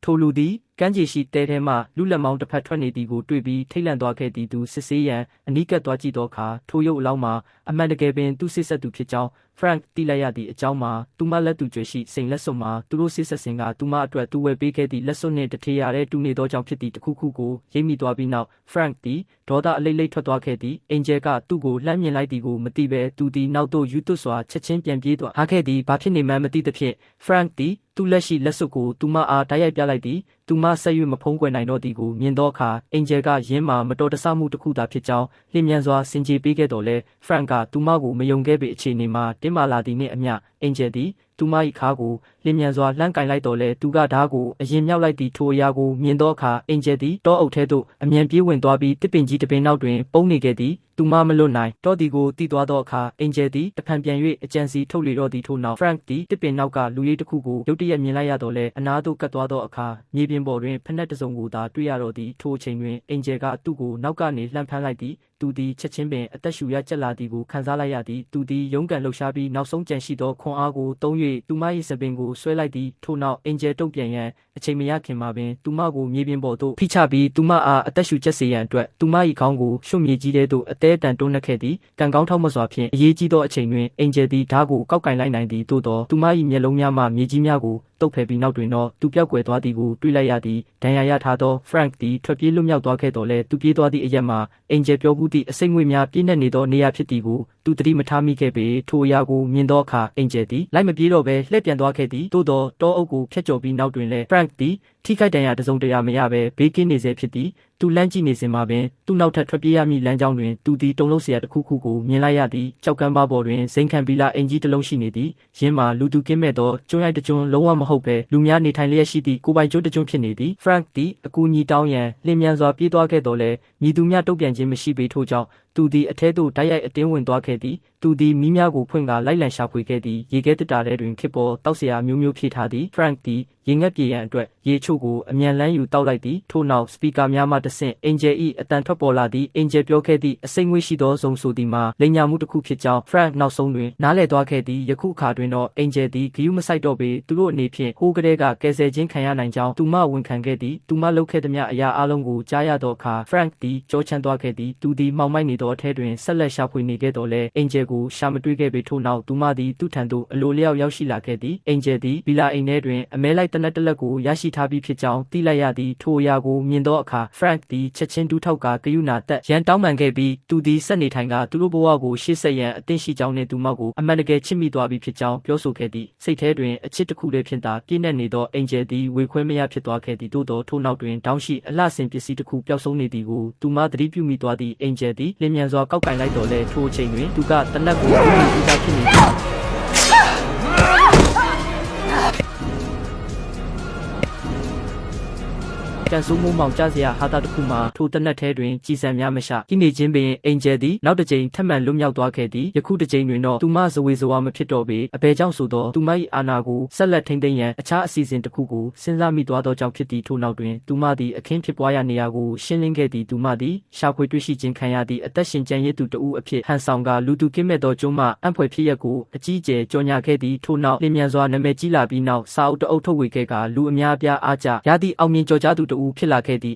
ထိုလူသည်ကမ်းခြေရှိတဲထဲမှလူလက်မောင်းတစ်ဖက်ထွက်နေသည်ကိုတွေ့ပြီးထိတ်လန့်သွားခဲ့သည်သူစစ်ဆေးရန်အနီးကပ်သွားကြည့်သောအခါထိုရုပ်အလောင်းမှာအမှန်တကယ်ပင်သူစစ်ဆက်သူဖြစ်ကြောင်း Frank သိလိုက်ရသည့်အကြောင်းမှာသူမလက်သူကြွယ်ရှိစိန်လက်စွပ်မှာသူတို့စစ်ဆက်စဉ်ကသူမအတွက်သူဝယ်ပေးခဲ့သည့်လက်စွပ်နှင့်တထေရတဲ့တူနေသောကြောင့်ဖြစ်သည့်တစ်ခုခုကိုရိပ်မိသွားပြီးနောက် Frank သည်ဒေါသအလိမ့်လိမ့်ထွက်သွားခဲ့သည် Angel ကသူ့ကိုလှမ်းမြင်လိုက်သည်ကိုမသိဘဲသူသည်နောက်သို့ယူသွစွာချက်ချင်းပြန်ပြေးသွားခဲ့သည်ဘာဖြစ်နေမှန်းမသိသဖြင့် Frank သည်သူ့လက်ရှိလက်စွပ်ကိုသူမအားတိုက်ရိုက်ပြလိုက်သည်သူမဆက်၍မဖုံးကွယ်နိုင်တော့သည်ကိုမြင်သောအခါ Angel ကယင်းမှာမတော်တဆမှုတစ်ခုသာဖြစ်ကြောင်းလျင်မြန်စွာဆင်ခြေပေးခဲ့တော်လဲ Frank ကသူမကိုမယုံခဲ့ပေအခြေအနေမှာတင်းမာလာသည်နှင့်အမျှ Angel သည်သူမ၏ခါကိုလျင်မြန်စွာလှမ်းကင်လိုက်တော်လဲသူကဓားကိုအရင်မြောက်လိုက်သည့်ထိုအရာကိုမြင်သောအခါ Angel သည်တောအုပ်ထဲသို့အမြန်ပြေးဝင်သွားပြီးတစ်ပင်ကြီးတစ်ပင်နောက်တွင်ပုန်းနေခဲ့သည်သူမမလွတ်နိုင်တော့သည်ကိုသိသွားသောအခါ Angel သည်တဖန်ပြန်၍အကြံစီထုတ်လေတော့သည်ထို့နောက် Frank သည်တစ်ပင်နောက်ကလူရိပ်တစ်ခုကိုရုတ်တရက်မြင်လိုက်ရတော့လဲအနားသို့ကပ်သွားသောအခါမြေပြင်ပေါ်တွင်ဖက်နှက်တစ်စုံကိုသာတွေ့ရတော့သည်ထိုအချိန်တွင် Angel ကသူ့ကိုနောက်ကနေလှမ်းဖမ်းလိုက်သည်သူသည်ချက်ချင်းပင်အသက်ရှူရကျက်လာသည်ကိုခံစားလိုက်ရသည်သူသည်ရုန်းကန်လှုပ်ရှားပြီးနောက်ဆုံးကြံရှိသောခွန်အားကိုသုံး၍သူမ၏စပင်ကိုဆွဲလိုက်သည်ထို့နောက် Angel တုံ့ပြန်ရန်အချိန်မရခင်မှာပင်သူမကိုမြေပြင်ပေါ်သို့ဖိချပြီးသူမအားအသက်ရှူကျက်စေရန်အတွက်သူမ၏ခေါင်းကိုရွှတ်မြေကြီးထဲသို့အသေးအတန်တွန်းနှက်ခဲ့သည်ကံကောင်းထောက်မစွာဖြင့်အရေးကြီးသောအချိန်တွင် Angel သည်ဓားကိုကောက်ကင်လိုက်နိုင်သည်သို့သောသူမ၏မျက်လုံးများမှမြေကြီးများကိုတုပ်ဖယ်ပြီးနောက်တွင်တော့သူပျောက်ကွယ်သွားသည်ကိုတွေ့လိုက်ရသည်ဒဏ်ရာရထားသော Frank သည်ထွက်ပြေးလွတ်မြောက်သွားခဲ့တော်လဲသူပြေးသွားသည့်အရက်မှာ Angel ပြောမှုသည့်အစိမ့်ငွေ့များပြည့်နှက်နေသောနေရာဖြစ်သည်ကိုသူသတိမထားမိခဲ့ပေထိုအရာကိုမြင်သောအခါ Angel သည်လိုက်မပြေးတော့ဘဲလှည့်ပြန်သွားခဲ့သည်သို့သောတောအုပ်ကိုဖျက်ကျော်ပြီးနောက်တွင်လဲ Frank သည်ထိခိုက်ဒဏ်ရာတစ်စုံတစ်ရာမရဘဲဘေးကင်းနေစေဖြစ်သည်သူလမ်းကြည့်နေစဉ်မှာပင်သူ့နောက်ထပ်ထွက်ပြေးရမည့်လမ်းကြောင်းတွင်သူသည်တုန်လှုပ်เสียတစ်ခုခုကိုမြင်လိုက်ရသည်ကြောက်ကမ်းပါးပေါ်တွင်ဇိမ်ခံပီလာအင်ကြီးတစ်လုံးရှိနေသည်ယင်းမှာလူသူကင်းမဲ့သောကျွန်းရိုက်တစ်ကျွန်းလုံးဝမဟုတ်ဘဲလူများနေထိုင်လျက်ရှိသည့်ကိုပိုင်ကျွန်းတစ်ကျွန်းဖြစ်နေသည် Frank သည်အကူအညီတောင်းရန်လျင်မြန်စွာပြေးသွားခဲ့တော်လဲမြည်သူများတုံ့ပြန်ခြင်းမရှိပေထို့ကြောင့်သူသည်အထဲသို့တိုက်ရိုက်အတင်းဝင်သွားခဲ့သည်သူသည်မီးများကိုဖွင့်ကာလိုက်လံရှာဖွေခဲ့သည်ရေခဲတစ်တာထဲတွင်ခစ်ပေါ်တောက်เสียမျိုးမျိုးဖြည့်ထားသည် Frank သည်ရေငက်ပြေရန်အတွက်ရေချို့ကိုအမြန်လန်းယူတောက်လိုက်သည်ထို့နောက်စပီကာများမှတဆင့် Angel ၏အတန်ထွက်ပေါ်လာသည် Angel ပြောခဲ့သည့်အစိမ့်ငွေ့ရှိသောဇုံဆိုသည်မှာလိမ်ညာမှုတစ်ခုဖြစ်ကြောင်း Frank နောက်ဆုံးတွင်နားလည်သွားခဲ့သည်ယခုအခါတွင်တော့ Angel သည်ဂယုမဆိုင်တော့ပေသူတို့အနေဖြင့်ဟိုးကလေးကကယ်ဆယ်ခြင်းခံရနိုင်ကြောင်းသူမဝန်ခံခဲ့သည်သူမလုပ်ခဲ့သမျှအရာအလုံးကိုကြားရသောအခါ Frank သည်ကြောချမ်းသွားခဲ့သည်သူသည်မှောင်မိုက်နေသောအထဲတွင်ဆက်လက်ရှာဖွေနေခဲ့တော်လဲ Angel ကိုရှာမတွေ့ခဲ့ပေထို့နောက်သူမသည်သူ့ထံသို့အလိုလျောက်ရောက်ရှိလာခဲ့သည် Angel သည်ဗီလာအိမ်ထဲတွင်အမဲလိုက်တနက်တစ်လက်ကိုရရှိထားပြီးဖြစ်ကြောင်းသိလိုက်ရသည်ထိုအရာကိုမြင်သောအခါ Frank သည်ချက်ချင်းဒူးထောက်ကဂယုဏတက်ရန်တောင်းပန်ခဲ့ပြီးသူသည်ဆက်နေထိုင်ကသူတို့ဘဝကိုရှေ့ဆက်ရန်အသင့်ရှိကြောင်းနှင့်သူမကိုအမှန်တကယ်ချစ်မိသွားပြီဖြစ်ကြောင်းပြောဆိုခဲ့သည်စိတ်ထဲတွင်အချစ်တစ်ခုတည်းဖြင့်သာပြည့်နှက်နေသော Angel သည်ဝေခွဲမရဖြစ်သွားခဲ့သည်သို့သောထို့နောက်တွင်တောင်းရှိအလှဆင်ပစ္စည်းတစ်ခုပျောက်ဆုံးနေသည်ကိုသူမသတိပြုမိသွားသည့် Angel သည်လျင်မြန်စွာကောက်ကင်လိုက်တော်လဲထိုအချိန်တွင်သူကတနက်ကိုပြုမိပြီးသားဖြစ်နေသည်ကန်ဆိုးမိုးမောင်ကြစရာဟာတာတစ်ခုမှာထိုတနက်ထဲတွင်ကြည်စံများမရှာကိနေခြင်းပင် Angel သည်နောက်တစ်ကြိမ်ထပ်မံလွတ်မြောက်သွားခဲ့သည်ယခုတစ်ကြိမ်တွင်တော့သူမဇဝေဇဝါမဖြစ်တော့ပေအဘယ်ကြောင့်ဆိုတော့သူမ၏အာဏာကိုဆက်လက်ထိန်းသိမ်းရန်အခြားအစီအစဉ်တစ်ခုကိုစဉ်းစားမိသွားသောကြောင့်ဖြစ်သည်ထို့နောက်တွင်သူမသည်အခင်းဖြစ်ပွားရာနေရာကိုရှင်းလင်းခဲ့သည်သူမသည်ရှာဖွေတွေ့ရှိခြင်းခံရသည့်အသက်ရှင်ကျန်ရစ်သူတဦးအဖြစ်ဟန်ဆောင်ကလူသူကင်းမဲ့သောကျွန်းမှအံ့ဖွယ်ဖြစ်ရက်ကိုအကြီးအကျယ်ကြော်ညာခဲ့သည်ထို့နောက်လျင်မြန်စွာနာမည်ကြီးလာပြီးနောက်စာအုပ်တအုပ်ထုတ်ဝေခဲ့ကလူအများအပြားအားကျရသည့်အောင်မြင်ကျော်ကြားသူတဦးဖြစ်လာခဲ့သည်